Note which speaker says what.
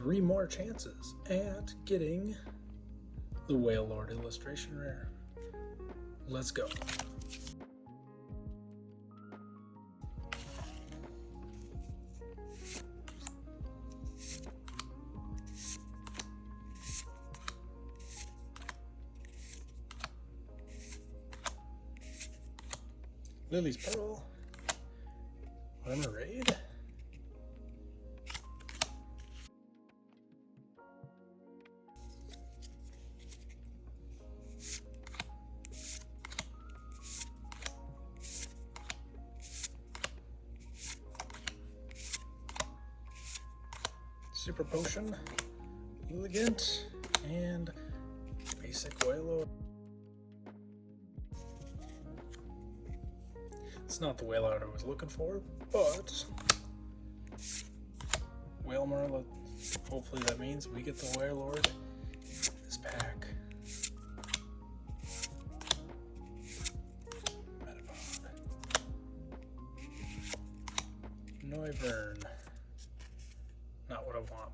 Speaker 1: 3 more chances at getting the Whale Lord illustration rare. Let's go. Lily's Pearl, Lemonade, Super Potion, Elegant, and Basic Whale Lord. It's not the whale out I was looking for, but Whalemore, hopefully that means we get the Whale Lord in this pack. Metapod. Noivern. Not what I want.